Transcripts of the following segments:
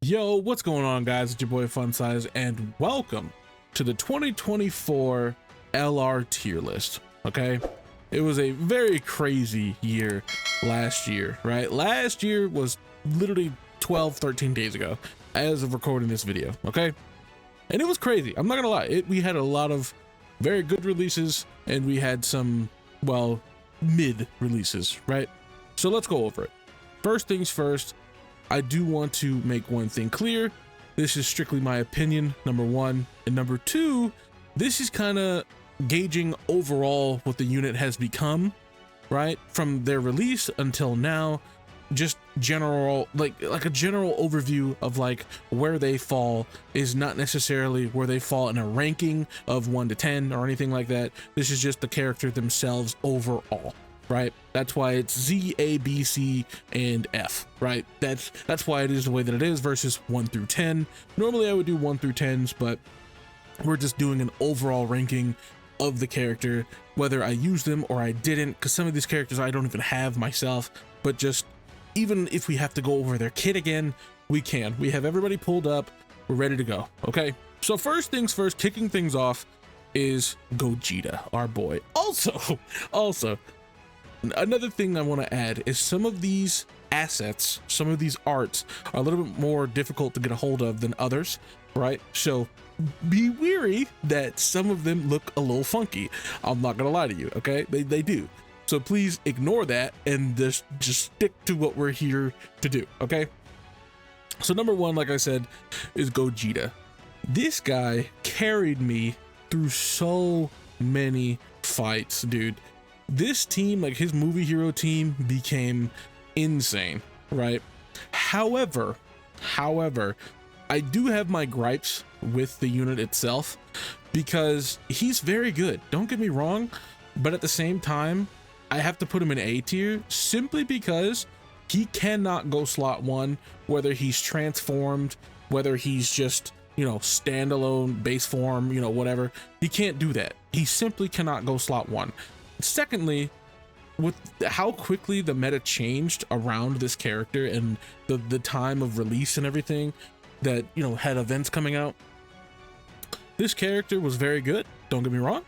Yo, what's going on, guys? It's your boy Fun Size, and welcome to the 2024 LR tier list. Okay, it was a very crazy year last year, right? Last year was literally 13 days ago as of recording this video. Okay, and it was crazy. I'm not gonna lie, we had a lot of very good releases, and we had some, well, mid releases, right? So let's go over it. First things first, I do want to make one thing clear. This is strictly my opinion, number one. And number two, this is kind of gauging overall what the unit has become, right? From their release until now, just general, like a general overview of like where they fall is not necessarily where they fall in a ranking of 1 to 10 or anything like that. This is just the character themselves overall. Right, that's why it's Z, A, B, C, and F. Right, that's why it is the way that it is versus 1 through 10. Normally I would do 1 through 10s, but we're just doing an overall ranking of the character, whether I use them or I didn't, because some of these characters I don't even have myself. But just even if we have to go over their kit again, we can. We have everybody pulled up. We're ready to go. Okay, so first things first, kicking things off is Gogeta, our boy. Also. Another thing I want to add is some of these assets, some of these arts are a little bit more difficult to get a hold of than others, right? So be weary that some of them look a little funky. I'm not gonna lie to you, okay? They do. So please ignore that and just stick to what we're here to do, okay? So number one, like I said, is Gogeta. This guy carried me through so many fights, dude. This team, like his movie hero team, became insane, right? However, I do have my gripes with the unit itself because he's very good. Don't get me wrong, but at the same time, I have to put him in A tier simply because he cannot go slot 1, whether he's transformed, whether he's just, you know, standalone base form, you know, whatever. He can't do that. He simply cannot go slot 1. Secondly, with how quickly the meta changed around this character and the time of release and everything that, you know, had events coming out, this character was very good, don't get me wrong.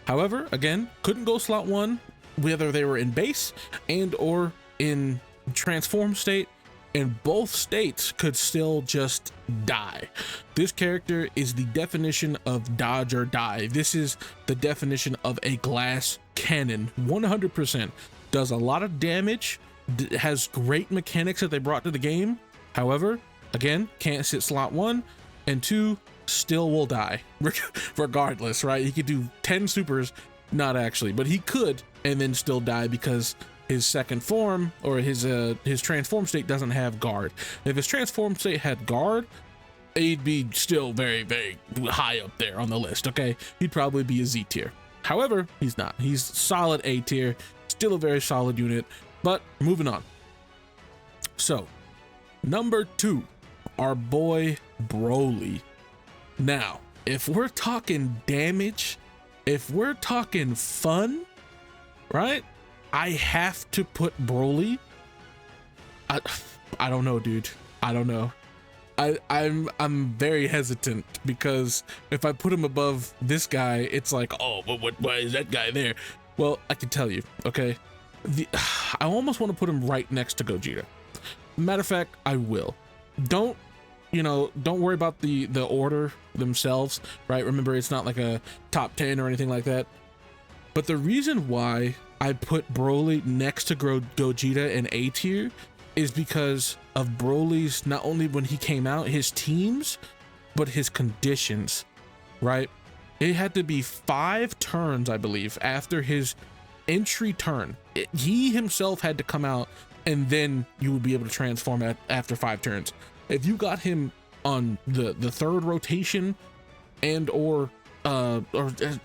However, again, couldn't go slot 1, whether they were in base and or in transform state, and both states could still just die. This character is the definition of dodge or die. This is the definition of a glass cannon. 100% does a lot of damage, has great mechanics that they brought to the game. However, again, can't sit slot 1, and 2, still will die regardless, right? He could do 10 supers, not actually, but he could, and then still die because his second form or his transform state doesn't have guard. If his transform state had guard, he'd be still very, very high up there on the list. Okay, he'd probably be a Z tier. However, he's not. He's solid A tier, still a very solid unit. But moving on. So number 2, our boy Broly. Now, if we're talking damage, if we're talking fun, right, I have to put Broly. I don't know, dude. I don't know. I'm very hesitant because if I put him above this guy, it's like, oh, but why is that guy there? Well, I can tell you, okay. I almost want to put him right next to Gogeta. Matter of fact, I will. Don't worry about the order themselves, right? Remember, it's not like a top 10 or anything like that. But the reason why I put Broly next to Gogeta in A tier is because of Broly's, not only when he came out, his teams, but his conditions, right? It had to be 5 turns, I believe, after his entry turn. He himself had to come out, and then you would be able to transform after 5 turns. If you got him on the 3rd rotation and or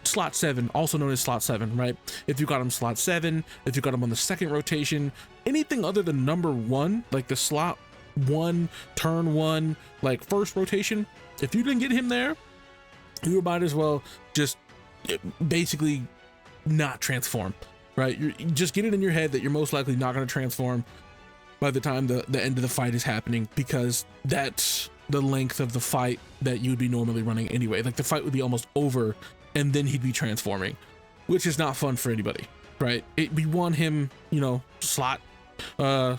slot 7, also known as slot 7, right? If you got him slot 7, if you got him on the 2nd rotation, anything other than number 1, like the slot 1, turn 1, like 1st rotation, if you didn't get him there, you might as well just basically not transform, right? You just get it in your head that you're most likely not going to transform by the time the end of the fight is happening, because that's the length of the fight that you'd be normally running anyway. Like the fight would be almost over and then he'd be transforming, which is not fun for anybody, right? We want him, you know, slot 1,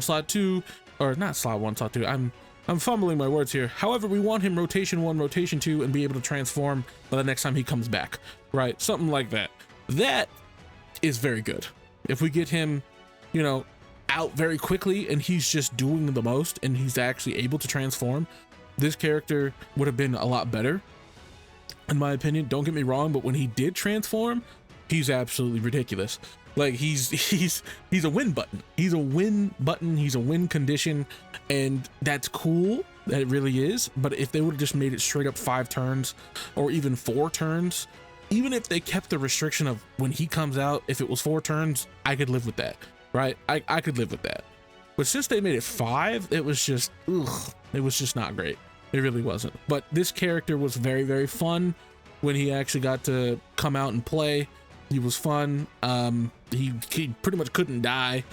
slot 2, or not slot 1, slot 2. I'm fumbling my words here. However, we want him rotation 1, rotation 2, and be able to transform by the next time he comes back, right? Something like that. That is very good. If we get him, you know, out very quickly and he's just doing the most and he's actually able to transform, this character would have been a lot better, in my opinion. Don't get me wrong, but when he did transform, he's absolutely ridiculous. Like he's a win button. He's a win button. He's a win condition, and that's cool. That it really is. But if they would have just made it straight up 5 turns or even 4 turns, even if they kept the restriction of when he comes out, if it was 4 turns, I could live with that, right? I could live with that. But since they made it 5, it was just, ugh, it was just not great. It really wasn't. But this character was very, very fun when he actually got to come out and play. He was fun. He pretty much couldn't die,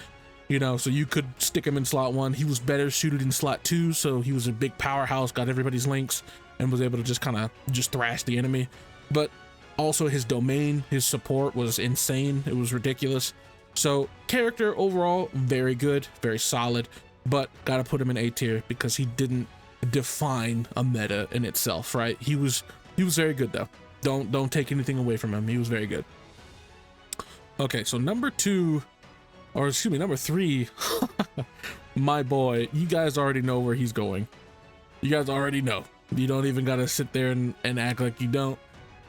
you know, so you could stick him in slot 1. He was better suited in slot 2, so he was a big powerhouse, got everybody's links, and was able to just kind of just thrash the enemy. But also his domain, his support was insane. It was ridiculous. So character overall, very good, very solid, but gotta put him in A tier because he didn't define a meta in itself, right? He was very good though. Don't take anything away from him. He was very good. Okay, so number 3, my boy, you guys already know where he's going. You guys already know. You don't even gotta sit there and act like you don't.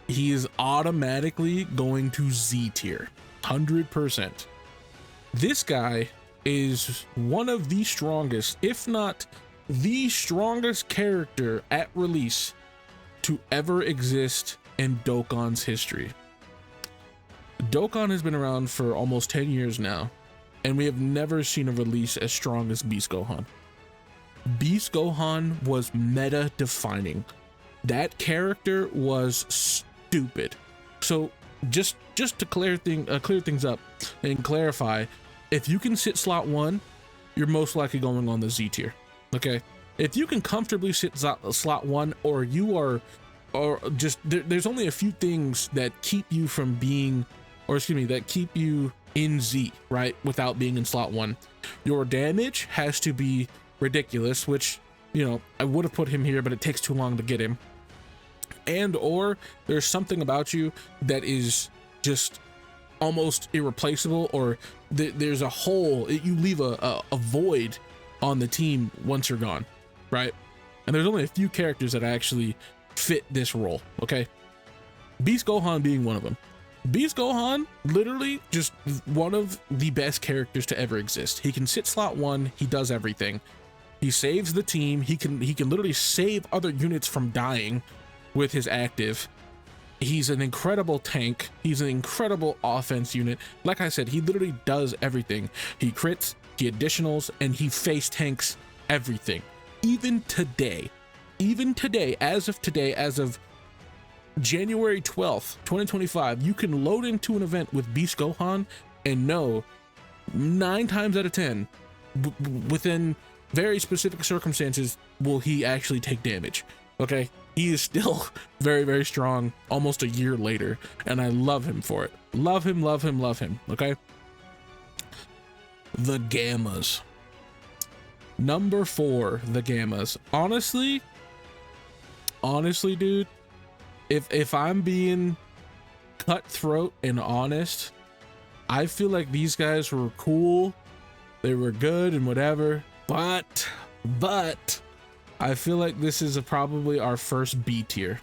He is automatically going to Z tier, 100%. This guy is one of the strongest, if not the strongest character at release to ever exist in Dokkan's history. Dokkan has been around for almost 10 years now, and we have never seen a release as strong as Beast Gohan. Beast Gohan was meta defining. That character was stupid. So just to clear things up and clarify, if you can sit slot 1, you're most likely going on the Z tier. Okay, if you can comfortably sit slot 1, or you are, or just there's only a few things that keep you from being, or excuse me, that keep you in Z, right, without being in slot 1. Your damage has to be ridiculous, which, you know, I would have put him here, but it takes too long to get him. And or there's something about you that is just almost irreplaceable, or there's a hole, you leave a void on the team once you're gone, right? And there's only a few characters that actually fit this role, okay? Beast Gohan being one of them. Beast Gohan, literally just one of the best characters to ever exist. He can sit slot 1, he does everything. He saves the team, he can literally save other units from dying with his active. He's an incredible tank. He's an incredible offense unit. Like I said, he literally does everything. He crits, he additionals, and he face tanks everything. Even today, as of January 12th, 2025, you can load into an event with Beast Gohan and know 9 times out of 10, within very specific circumstances, will he actually take damage. Okay, he is still very, very strong almost a year later, and I love him for it. Love him, love him, love him. Okay, the Gammas. Number 4, the Gammas. Honestly, dude, if I'm being cutthroat and honest, I feel like these guys were cool, they were good and whatever, but I feel like this is probably our first B tier.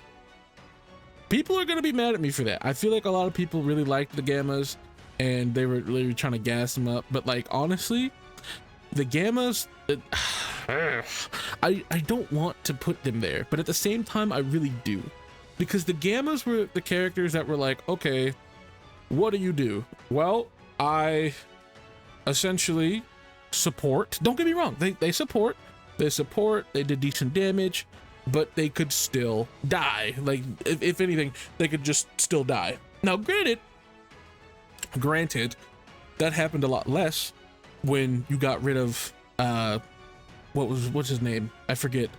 People are gonna be mad at me for that. I feel like a lot of people really liked the Gammas and they were really trying to gas them up, but like honestly, the Gammas, I don't want to put them there, but at the same time I really do, because the Gammas were the characters that were like, okay, what do you do? Well, I essentially support. Don't get me wrong, they support, they did decent damage, but they could still die. Like if anything, they could just still die. Now granted, that happened a lot less when you got rid of what's his name? I forget.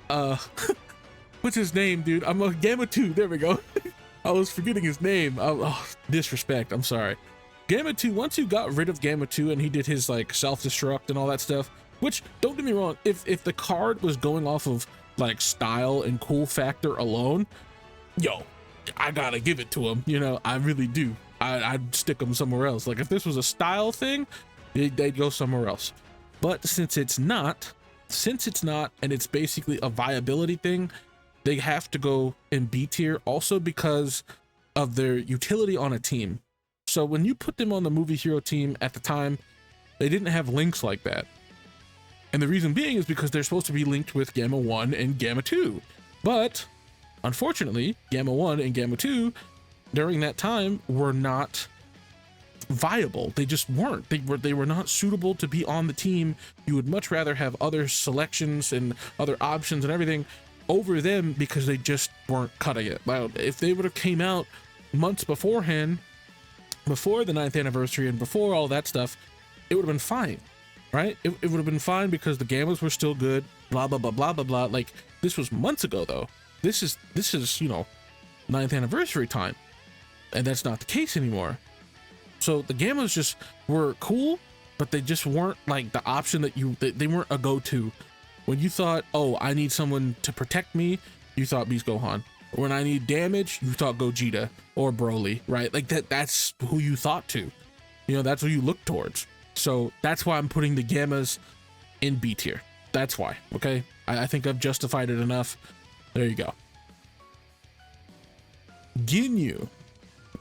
What's his name, dude? I'm a Gamma 2. There we go. I was forgetting his name. Oh, disrespect. I'm sorry. Gamma 2, once you got rid of Gamma 2 and he did his like self-destruct and all that stuff, which don't get me wrong, if the card was going off of like style and cool factor alone, yo, I gotta give it to him. You know, I really do. I'd stick him somewhere else. Like if this was a style thing, they'd go somewhere else. But since it's not, and it's basically a viability thing, they have to go in B tier also because of their utility on a team. So when you put them on the movie hero team at the time, they didn't have links like that. And the reason being is because they're supposed to be linked with Gamma 1 and Gamma 2. But unfortunately, Gamma 1 and Gamma 2 during that time were not viable. They just weren't. They were not suitable to be on the team. You would much rather have other selections and other options and everything over them because they just weren't cutting it. Now, if they would have came out months beforehand, before the 9th anniversary and before all that stuff, it would have been fine, right? It would have been fine because the gammas were still good, blah, blah, blah, blah, blah, blah. Like, this was months ago, though. This is, you know, 9th anniversary time. And that's not the case anymore. So the gammas just were cool, but they just weren't like the option that they weren't a go-to. When you thought, oh, I need someone to protect me, you thought Beast Gohan. When I need damage, you thought Gogeta or Broly, right? Like that's who you thought to. You know, that's who you look towards. So that's why I'm putting the gammas in B tier. That's why, okay? I think I've justified it enough. There you go. Ginyu.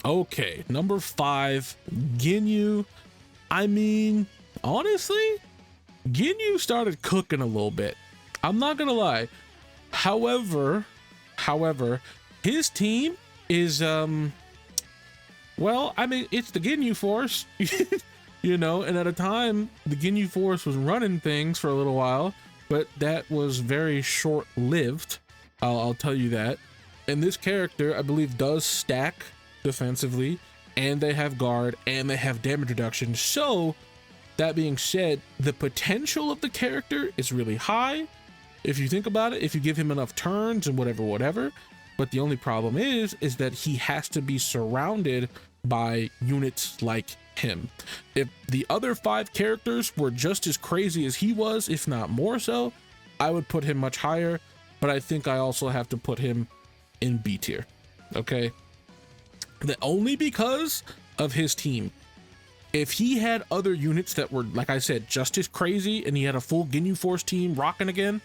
Okay, number 5, Ginyu. I mean, honestly, Ginyu started cooking a little bit. I'm not gonna lie. However, his team is well, I mean, it's the Ginyu Force. You know, and at a time the Ginyu Force was running things for a little while, but that was very short-lived. I'll tell you that. And this character, I believe, does stack defensively, and they have guard, and they have damage reduction. So that being said, the potential of the character is really high if you think about it, if you give him enough turns and whatever. But the only problem is that he has to be surrounded by units like him. If the other 5 characters were just as crazy as he was, if not more so, I would put him much higher. But I think I also have to put him in B tier. Okay, only because of his team. If he had other units that were, like I said, just as crazy, and he had a full Ginyu Force team rocking again,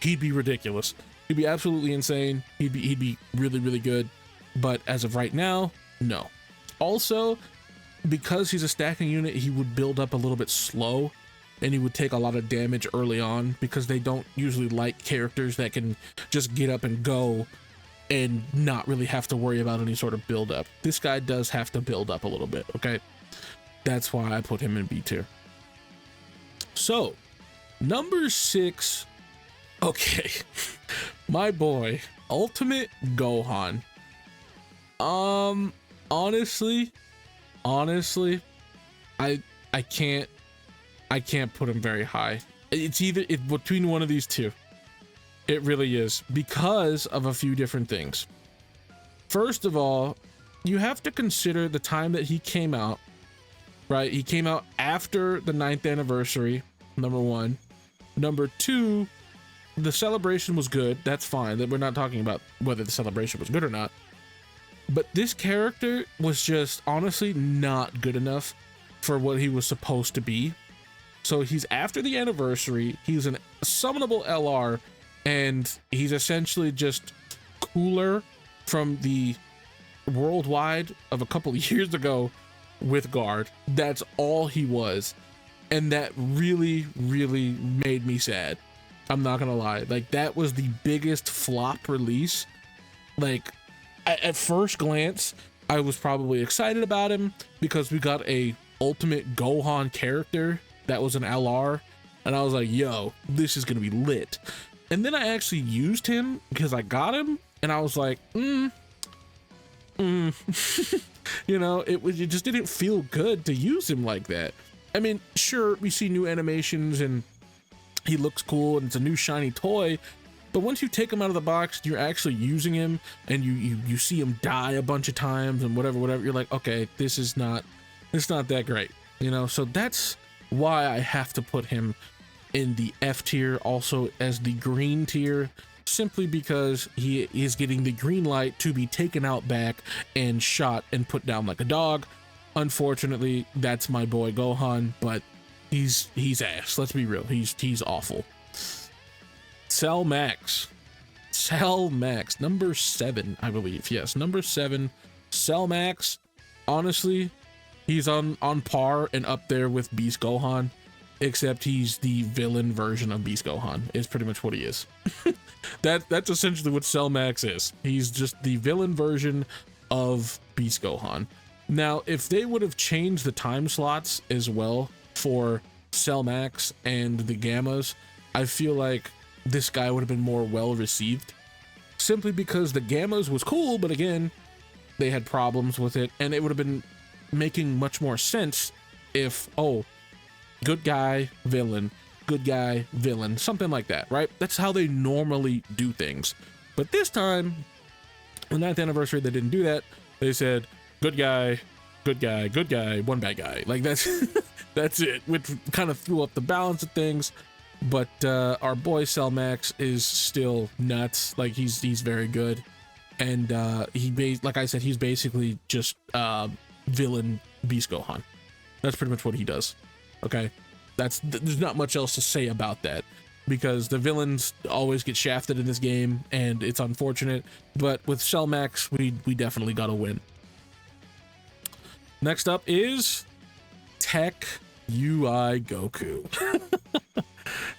he'd be ridiculous. He'd be absolutely insane. He'd be really, really good. But as of right now, no. Also, because he's a stacking unit, he would build up a little bit slow, and he would take a lot of damage early on because they don't usually like characters that can just get up and go and not really have to worry about any sort of build up. This guy does have to build up a little bit, okay? That's why I put him in B tier. So, number 6, okay, my boy, Ultimate Gohan. Honestly, I can't put him very high. It's between one of these two. It really is, because of a few different things. First of all, you have to consider the time that he came out, right? He came out after the 9th anniversary, number 1. Number 2, the celebration was good. That's fine. That we're not talking about whether the celebration was good or not. But this character was just honestly not good enough for what he was supposed to be. So he's after the anniversary. He's an summonable LR, and he's essentially just cooler from the worldwide of a couple of years ago with guard. That's all he was. And that really, really made me sad. I'm not gonna lie. Like, that was the biggest flop release. Like, at first glance, I was probably excited about him because we got a Ultimate Gohan character that was an LR, and I was like, yo, this is gonna be lit. And then I actually used him because I got him, and I was like, you know, it just didn't feel good to use him like that. I mean, sure, we see new animations and he looks cool and it's a new shiny toy. But once you take him out of the box, you're actually using him, and you see him die a bunch of times and whatever. You're like, okay, it's not that great, you know? So that's why I have to put him in the F tier, also as the green tier, simply because he is getting the green light to be taken out back and shot and put down like a dog. Unfortunately, that's my boy Gohan, but he's ass. Let's be real. He's awful. Cell Max, number 7, I believe. Yes, number 7, Cell Max. Honestly, he's on par and up there with Beast Gohan, except he's the villain version of Beast Gohan, is pretty much what he is. That's essentially what Cell Max is. He's just the villain version of Beast Gohan. Now, if they would have changed the time slots as well for Cell Max and the Gammas, I feel like this guy would have been more well received, simply because the Gammas was cool, but again, they had problems with it, and it would have been making much more sense if, oh, good guy, villain, something like that, right? That's how they normally do things. But this time, on the 9th anniversary, they didn't do that. They said, good guy, one bad guy. Like, that's that's it, which kind of threw up the balance of things. But our boy Cell Max is still nuts. Like, he's very good, and like I said, he's basically just villain Beast Gohan. That's pretty much what he does. Okay, there's not much else to say about that, because the villains always get shafted in this game, and it's unfortunate. But with Cell Max, we definitely got to win. Next up is Tech UI Goku.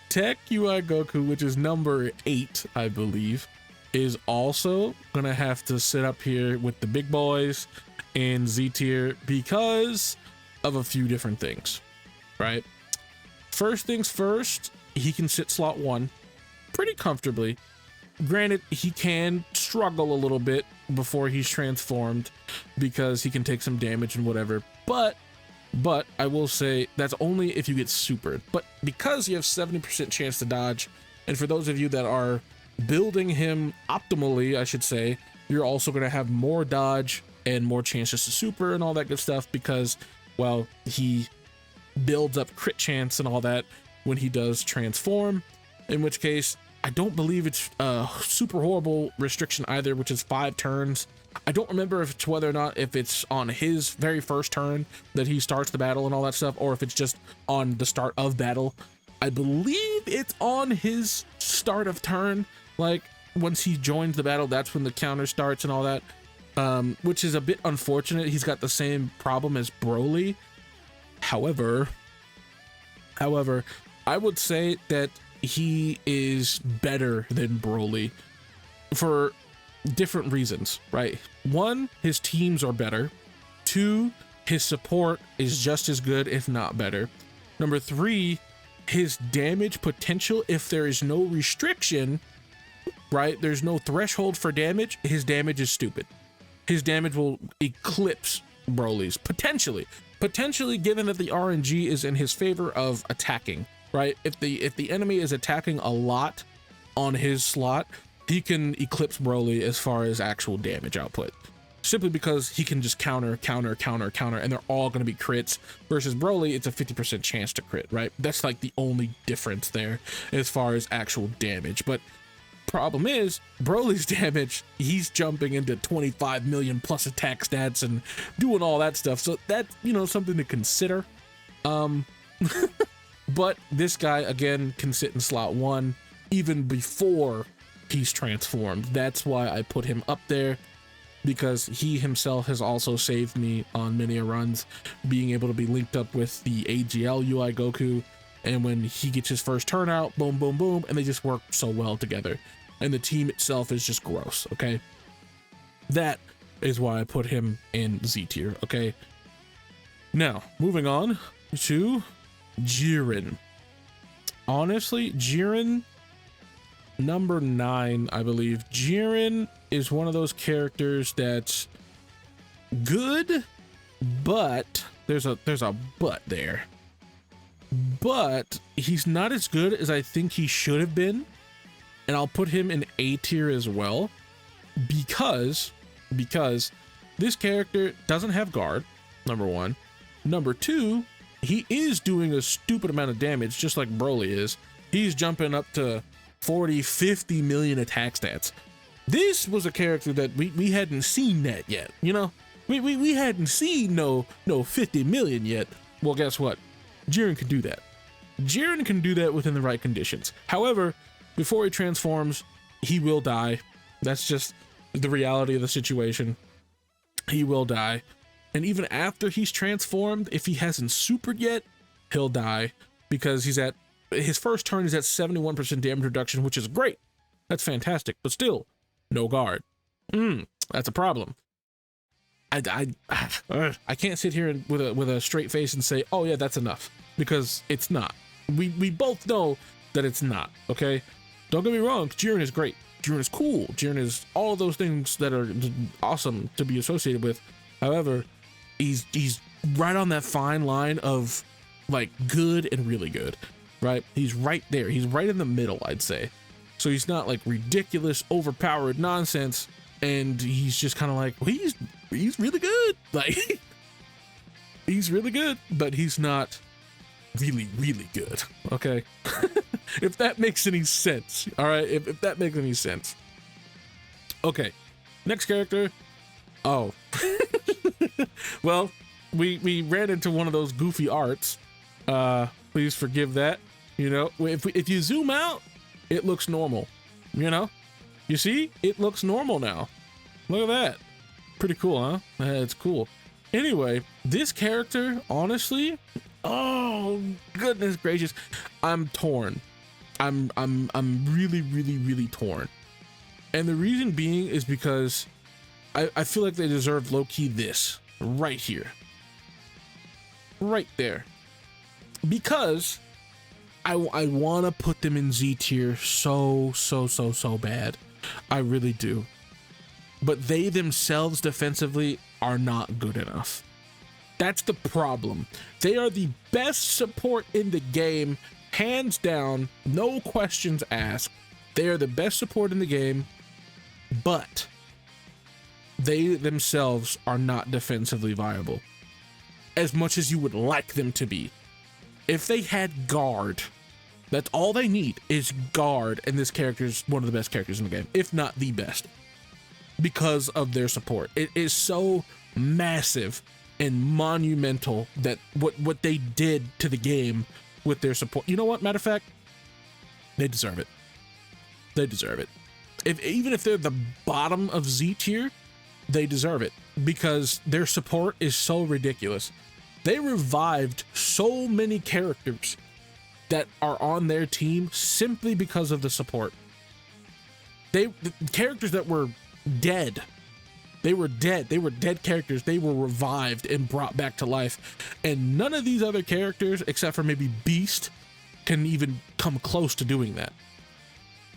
Tech UI Goku, which is number 8, I believe, is also gonna have to sit up here with the big boys in Z tier because of a few different things, right? First things first, he can sit slot 1 pretty comfortably. Granted, he can struggle a little bit before he's transformed because he can take some damage and whatever, but I will say that's only if you get supered. But because you have 70% chance to dodge, and for those of you that are building him optimally, I should say, you're also going to have more dodge and more chances to super and all that good stuff, because, well, he builds up crit chance and all that when he does transform, in which case I don't believe it's a super horrible restriction either, which is 5 turns. I don't remember if it's whether or not if it's on his very first turn that he starts the battle and all that stuff, or if it's just on the start of battle. I believe it's on his start of turn. Like, once he joins the battle, that's when the counter starts and all that, which is a bit unfortunate. He's got the same problem as Broly. However, I would say that he is better than Broly for different reasons, right? 1, his teams are better. 2, his support is just as good, if not better. Number 3, his damage potential, if there is no restriction, right? There's no threshold for damage. His damage is stupid. His damage will eclipse Broly's potentially, given that the RNG is in his favor of attacking, right? If the enemy is attacking a lot on his slot, he can eclipse Broly as far as actual damage output, simply because he can just counter, and they're all going to be crits, versus Broly, it's a 50% chance to crit, right? That's like the only difference there as far as actual damage. But problem is, Broly's damage, he's jumping into 25 million plus attack stats and doing all that stuff, so that's, you know, something to consider. But this guy, again, can sit in slot 1 even before he's transformed. That's why I put him up there, because he himself has also saved me on many runs, being able to be linked up with the AGL UI Goku, and when he gets his first turn out, boom, boom, boom, and they just work so well together, and the team itself is just gross. Okay, that is why I put him in Z tier. Okay, now moving on to Jiren. Honestly, Jiren, number 9, I believe. Jiren is one of those characters that's good, but there's a but there. but he's not as good as I think he should have been. And I'll put him in A tier as well, because this character doesn't have guard, number one. Number two, he is doing a stupid amount of damage, just like Broly is. He's jumping up to 40, 50 million attack stats. This was a character that we hadn't seen that yet, you know? We hadn't seen no 50 million yet. Well, guess what? Jiren can do that. Jiren can do that within the right conditions. However, before he transforms, he will die. That's just the reality of the situation. He will die. And even after he's transformed, if he hasn't supered yet, he'll die, because his first turn is at 71% damage reduction, which is great. That's fantastic, but still, no guard. That's a problem. I can't sit here with a straight face and say, oh yeah, that's enough, because it's not. We both know that it's not, okay? Don't get me wrong, Jiren is great. Jiren is cool. Jiren is all of those things that are awesome to be associated with. However, he's right on that fine line of like good and really good, right? He's right there. He's right in the middle, I'd say. So he's not like ridiculous, overpowered nonsense, and he's just kind of like, well, he's really good. Like he's really good, but he's not really, really good. Okay. If that makes any sense. All right. If that makes any sense. Okay. Next character. Oh, well, we ran into one of those goofy arts. Please forgive that. You know, if you zoom out, it looks normal. You know, you see, it looks normal now. Look at that. Pretty cool, huh? It's cool. Anyway, this character, honestly, oh goodness gracious, I'm torn. I'm really, really, really torn. And the reason being is because I feel like they deserve low-key this right here. Right there. Because I want to put them in Z tier so bad. I really do. But they themselves defensively are not good enough. That's the problem. They are the best support in the game, hands down, no questions asked. They are the best support in the game, but they themselves are not defensively viable as much as you would like them to be. If they had guard, that's all they need is guard, and this character is one of the best characters in the game, if not the best, because of their support. It is so massive and monumental that what they did to the game with their support. You know what? Matter of fact, they deserve it. They deserve it. Even if they're the bottom of Z tier, they deserve it because their support is so ridiculous. They revived so many characters that are on their team simply because of the support. The characters that were dead, they were dead. They were dead characters. They were revived and brought back to life. And none of these other characters, except for maybe Beast, can even come close to doing that.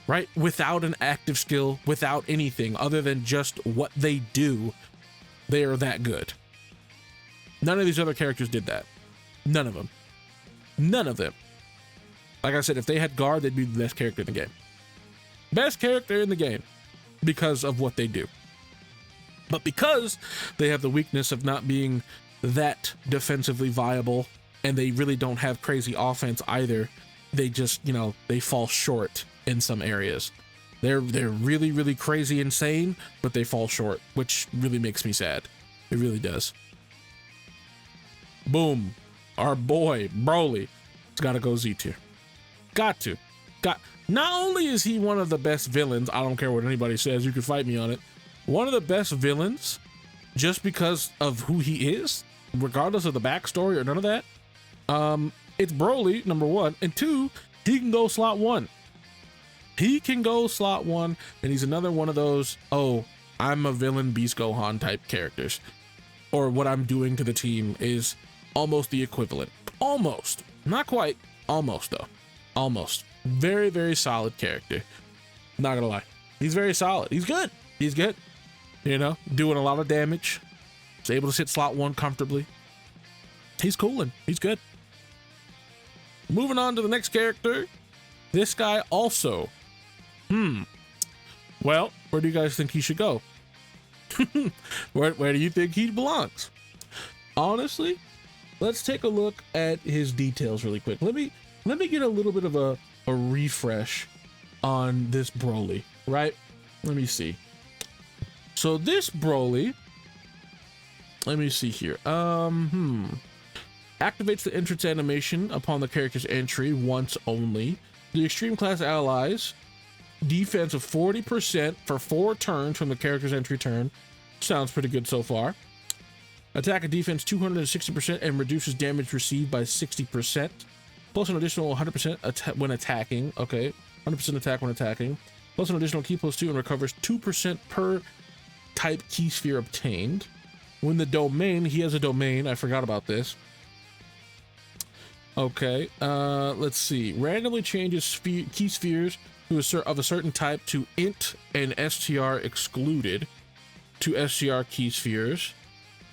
Right? Without an active skill, without anything other than just what they do, they are that good. None of these other characters did that. None of them. None of them. Like I said, if they had guard, they'd be the best character in the game. Best character in the game because of what they do. But because they have the weakness of not being that defensively viable, and they really don't have crazy offense either, they just, you know, they fall short in some areas. They're really, really crazy insane, but they fall short, which really makes me sad. It really does. Boom. Our boy, Broly, has got to go Z tier. Got to. Not only is he one of the best villains, I don't care what anybody says, you can fight me on it, one of the best villains just because of who he is, regardless of the backstory or none of that. It's Broly, number one, and two, he can go slot one. He can go slot one, and he's another one of those, oh, I'm a villain Beast Gohan type characters, or what I'm doing to the team is almost the equivalent. Almost. Not quite. Almost, though. Almost. Very, very solid character. Not gonna lie. He's very solid. He's good. He's good. You know, doing a lot of damage. He's able to sit slot one comfortably. He's coolin'. He's good. Moving on to the next character. This guy also. Well, where do you guys think he should go? Where do you think he belongs? Honestly, let's take a look at his details really quick. Let me get a little bit of a refresh on this Broly, right? Let me see. So this Broly, let me see here. Activates the entrance animation upon the character's entry once only. The extreme class allies defense of 40% for 4 turns from the character's entry turn. Sounds pretty good so far. Attack and defense 260% and reduces damage received by 60%. Plus an additional 100% when attacking. Okay, 100% attack when attacking. Plus an additional key +2 and recovers 2% per type key sphere obtained. When the domain, he has a domain. I forgot about this. Okay, let's see. Randomly changes key spheres of a certain type to int and str excluded to str key spheres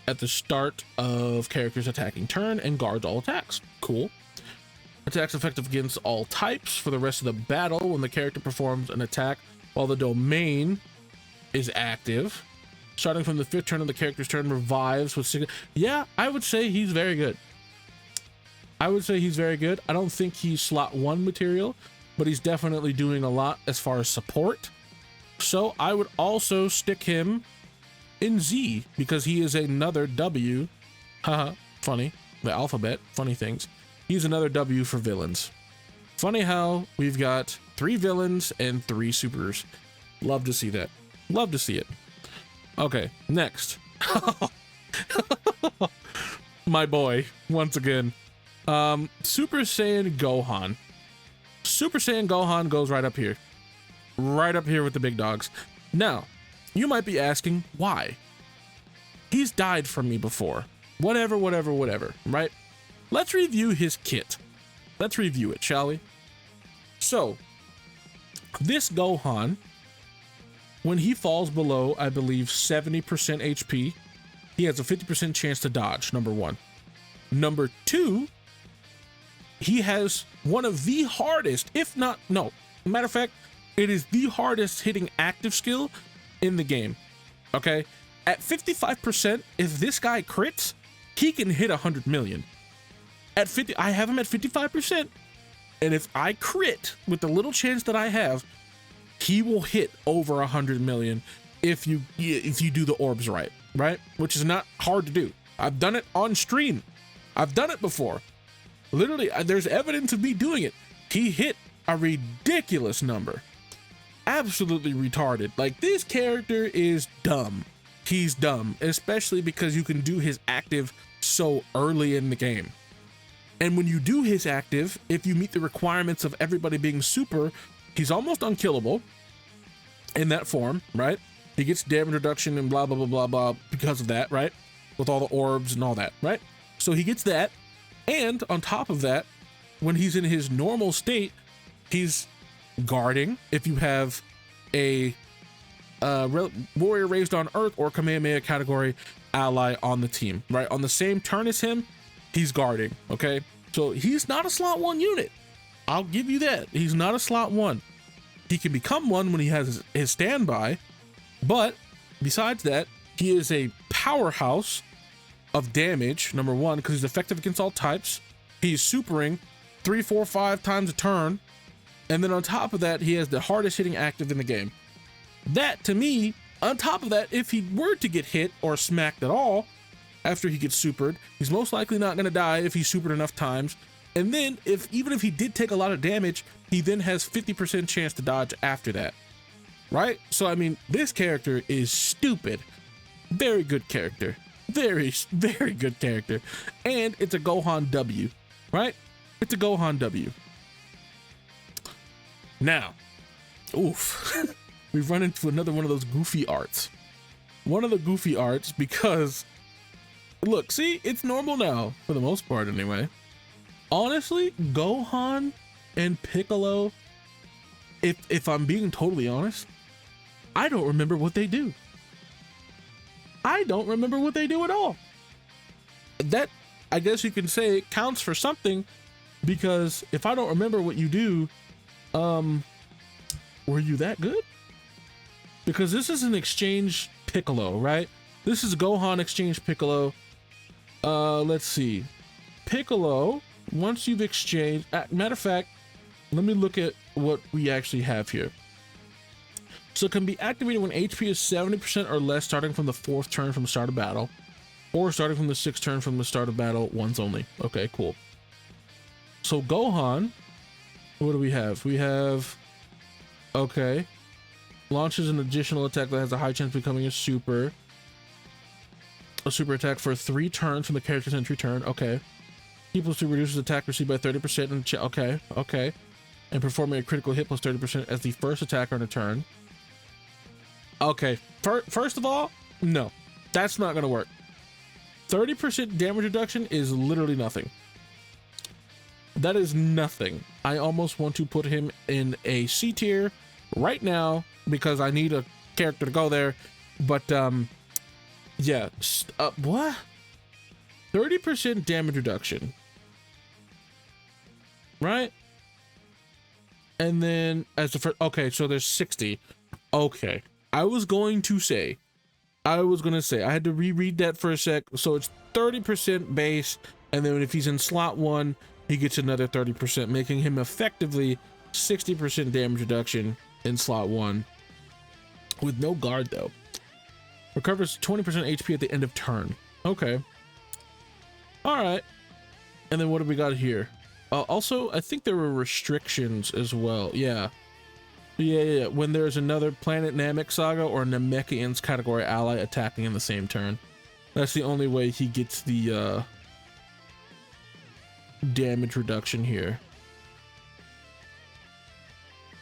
at the start of character's attacking turn and guards all attacks. Cool. Attacks effective against all types for the rest of the battle when the character performs an attack while the domain is active. Starting from the 5th turn of the character's turn, revives with 6. Yeah, I would say he's very good. I would say he's very good. I don't think he's slot 1 material, but he's definitely doing a lot as far as support. So I would also stick him in Z because he is another W. Haha, funny. The alphabet, funny things. He's another W for villains. Funny how we've got 3 villains and 3 supers. Love to see that. Love to see it. Okay, next. My boy, once again. Super Saiyan Gohan. Super Saiyan Gohan goes right up here. Right up here with the big dogs. Now, you might be asking, why? He's died from me before. Whatever, right? Let's review his kit. Let's review it, shall we? So, this Gohan, when he falls below, I believe, 70% HP, he has a 50% chance to dodge, number 1. Number 2, he has one of the hardest, if not, no, matter of fact, it is the hardest hitting active skill in the game, okay? At 55%, if this guy crits, he can hit 100 million. At 50, I have him at 55%, and if I crit with the little chance that I have, he will hit over 100 million if you do the orbs right? Which is not hard to do. I've done it on stream. I've done it before. Literally, there's evidence of me doing it. He hit a ridiculous number. Absolutely retarded. Like, this character is dumb. He's dumb, especially because you can do his active so early in the game. And when you do his active, if you meet the requirements of everybody being super, he's almost unkillable in that form, right? He gets damage reduction and blah, blah, blah, blah, blah because of that, right? With all the orbs and all that, right? So he gets that. And on top of that, when he's in his normal state, he's guarding. If you have a warrior raised on Earth or Kamehameha category ally on the team, right? On the same turn as him, he's guarding, okay? So he's not a slot 1 unit. I'll give you that. He's not a slot 1. He can become one when he has his standby, but besides that, he is a powerhouse of damage, number 1, because he's effective against all types. He's supering 3, 4, 5 times a turn, and then on top of that, he has the hardest hitting active in the game. That, to me, on top of that, if he were to get hit or smacked at all after he gets supered, he's most likely not going to die if he's supered enough times. And then, even if he did take a lot of damage, he then has 50% chance to dodge after that, right? So, I mean, this character is stupid. Very good character. Very, very good character. And it's a Gohan W, right? It's a Gohan W. Now, oof, we've run into another one of those goofy arts. One of the goofy arts because, look, see, it's normal now, for the most part anyway. Honestly, Gohan and Piccolo, if I'm being totally honest, I don't remember what they do. I don't remember what they do at all. That, I guess you can say, counts for something because if I don't remember what you do, were you that good? Because this is an exchange Piccolo, right? This is Gohan exchange Piccolo. Let's see. Piccolo, once you've exchanged, matter of fact, let me look at what we actually have here. So it can be activated when HP is 70% or less starting from the 4th turn from the start of battle, or starting from the 6th turn from the start of battle once only. Okay, cool. So Gohan, what do we have? We have, okay, launches an additional attack that has a high chance of becoming a super attack for 3 turns from the character's entry turn. Okay. Equals to reduces attack received by 30% and okay. And performing a critical hit plus 30% as the first attacker on a turn. Okay, first of all, no, that's not gonna work. 30% damage reduction is literally nothing. That is nothing. I almost want to put him in a C tier right now because I need a character to go there. But yeah, what? 30% damage reduction, right? And then as the first, okay, so there's 60. Okay, I was gonna say I had to reread that for a sec. So it's 30% base, and then if he's in slot 1, he gets another 30%, making him effectively 60% damage reduction in slot 1 with no guard though. Recovers 20% HP at the end of turn. Okay. All right. And then what do we got here? Also, I think there were restrictions as well. Yeah. When there's another Planet Namek Saga or Namekian's category ally attacking in the same turn. That's the only way he gets the damage reduction here.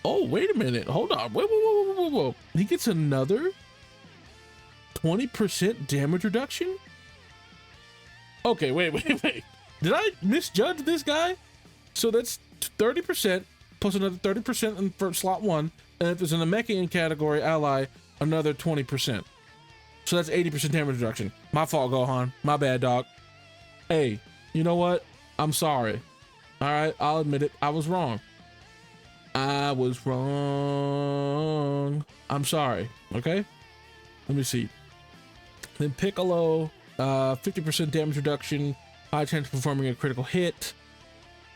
Oh, wait a minute. Hold on. Whoa. He gets another 20% damage reduction? Okay, wait. Did I misjudge this guy? So that's 30% plus another 30% in for slot 1, and if it's in the Namekian category ally, another 20%. So that's 80% damage reduction. My fault, Gohan. My bad, dog. Hey, you know what? I'm sorry. All right, I'll admit it. I was wrong. I'm sorry. Okay. Let me see. Then Piccolo, 50% damage reduction, high chance of performing a critical hit.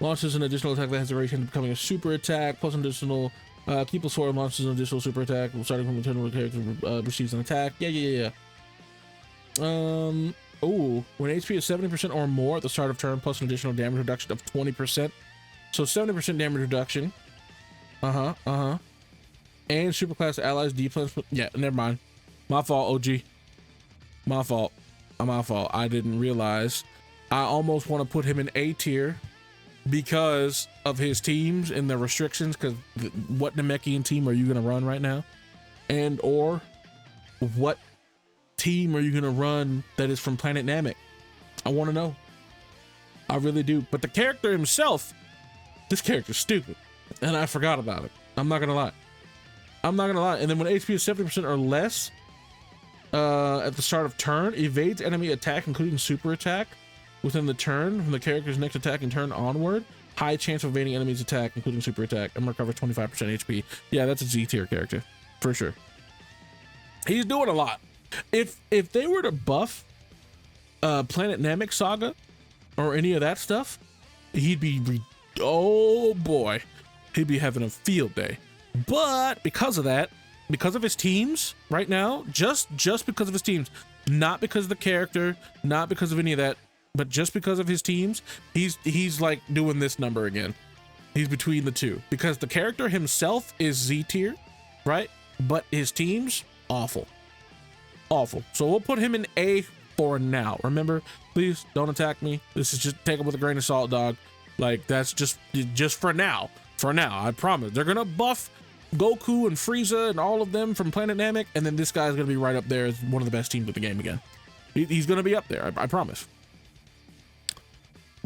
Launches an additional attack that has a rate chance of becoming a super attack, plus an additional Keeple Sword launches an additional super attack starting from the turn where the character receives an attack. Yeah. Oh, when HP is 70% or more at the start of turn, plus an additional damage reduction of 20%. So 70% damage reduction. And superclass allies defense. Yeah, never mind. My fault, OG. My fault. I didn't realize. I almost want to put him in A tier because of his teams and the restrictions, because what Namekian team are you going to run right now? And or what team are you going to run that is from Planet Namek? I want to know. I really do. But the character himself, this character's stupid. And I forgot about it. I'm not going to lie. And then when HP is 70% or less at the start of turn, evades enemy attack, including super attack, within the turn from the character's next attack and turn onward. High chance of evading enemy's attack, including super attack, and recovers 25% HP. Yeah, that's a Z tier character for sure. He's doing a lot. If they were to buff Planet Namek Saga or any of that stuff, he'd be oh boy, he'd be having a field day. But because of that, because of his teams right now, just because of his teams, not because of the character, not because of any of that, but just because of his teams, he's like doing this number again. He's between the two because the character himself is Z tier, right? But his teams, awful. So we'll put him in A for now. Remember, please don't attack me. This is just take it with a grain of salt, dog. Like that's just for now. For now, I promise. They're gonna buff Goku and Frieza and all of them from Planet Namek, and then this guy's gonna be right up there as one of the best teams of the game again. He's gonna be up there. I promise.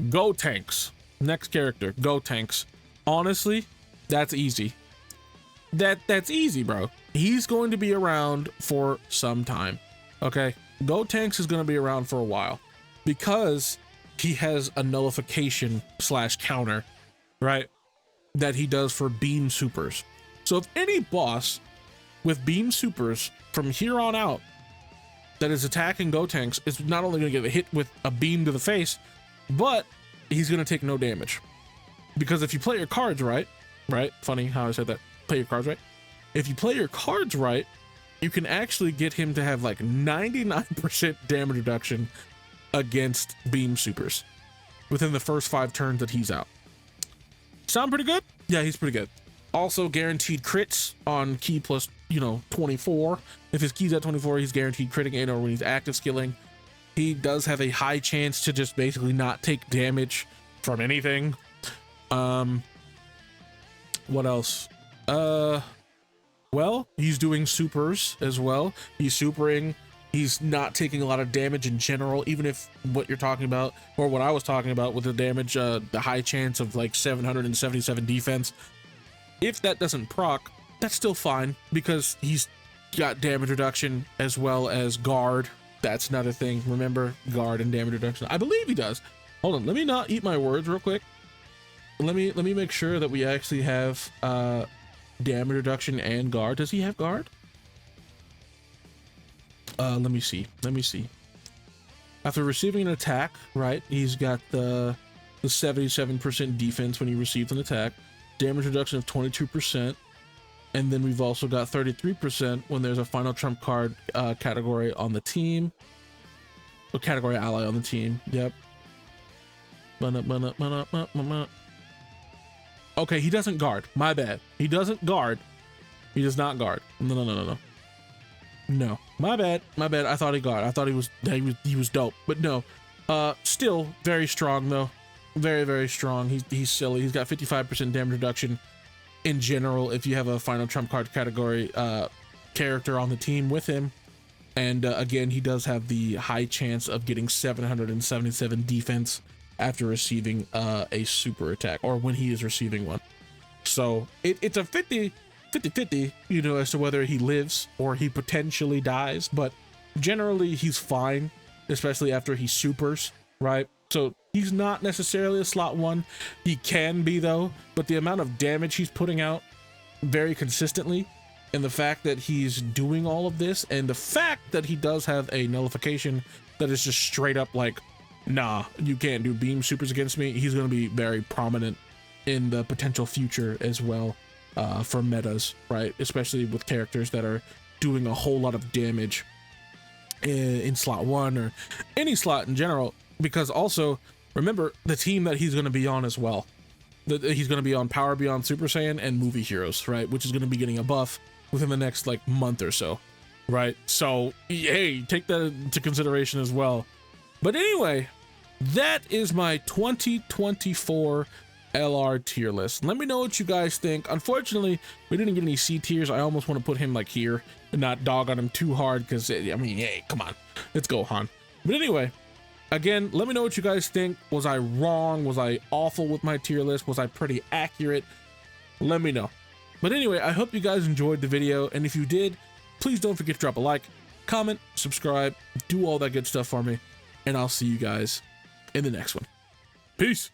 Go Tanks. Next character, Go Tanks. Honestly, that's easy. That's easy, bro. He's going to be around for some time. Okay, Go Tanks is going to be around for a while because he has a nullification slash counter, right, that he does for beam supers. So if any boss with beam supers from here on out that is attacking Gotenks is not only going to get hit with a beam to the face, but he's going to take no damage. Because if you play your cards right, funny how I said that, play your cards right. If you play your cards right, you can actually get him to have like 99% damage reduction against beam supers within the first 5 turns that he's out. Sound pretty good? Yeah, he's pretty good. Also guaranteed crits on key plus, 24. If his key's at 24, he's guaranteed critting it, or when he's active skilling. He does have a high chance to just basically not take damage from anything. What else? Well, he's doing supers as well. He's supering. He's not taking a lot of damage in general, even if what you're talking about, or what I was talking about with the damage, the high chance of like 777 defense. If that doesn't proc, that's still fine because he's got damage reduction as well as guard. That's another thing. Remember, guard and damage reduction. I believe he does. Hold on, let me not eat my words real quick. Let me make sure that we actually have damage reduction and guard. Does he have guard? Let me see. After receiving an attack, right, he's got the 77% defense when he receives an attack, damage reduction of 22%, and then we've also got 33% when there's a final trump card category on the team, or category ally on the team. Yep. Okay, he doesn't guard. My bad. He doesn't guard. He does not guard. No, my bad. I thought he guard. I thought he was dope, but no. Still very strong though. Very, very strong. He's silly. He's got 55% damage reduction in general if you have a final trump card category character on the team with him. And again, he does have the high chance of getting 777 defense after receiving a super attack, or when he is receiving one. So it's a 50-50, as to whether he lives or he potentially dies, but generally he's fine, especially after he supers, right? So he's not necessarily a slot 1. He can be though, but the amount of damage he's putting out very consistently, and the fact that he's doing all of this, and the fact that he does have a nullification that is just straight up like, nah, you can't do beam supers against me, he's going to be very prominent in the potential future as well, for metas, right? Especially with characters that are doing a whole lot of damage in slot 1 or any slot in general, because also remember the team that he's going to be on as well. He's going to be on Power Beyond Super Saiyan and Movie Heroes, right? Which is going to be getting a buff within the next like month or so, right? So hey, take that into consideration as well. But anyway, that is my 2024 LR tier list. Let me know what you guys think. Unfortunately, we didn't get any C tiers. I almost want to put him like here and not dog on him too hard because, I mean, hey, come on. Let's go, Han. But anyway, again, let me know what you guys think. Was I wrong? Was I awful with my tier list? Was I pretty accurate? Let me know. But anyway, I hope you guys enjoyed the video. And if you did, please don't forget to drop a like, comment, subscribe, do all that good stuff for me. And I'll see you guys in the next one. Peace.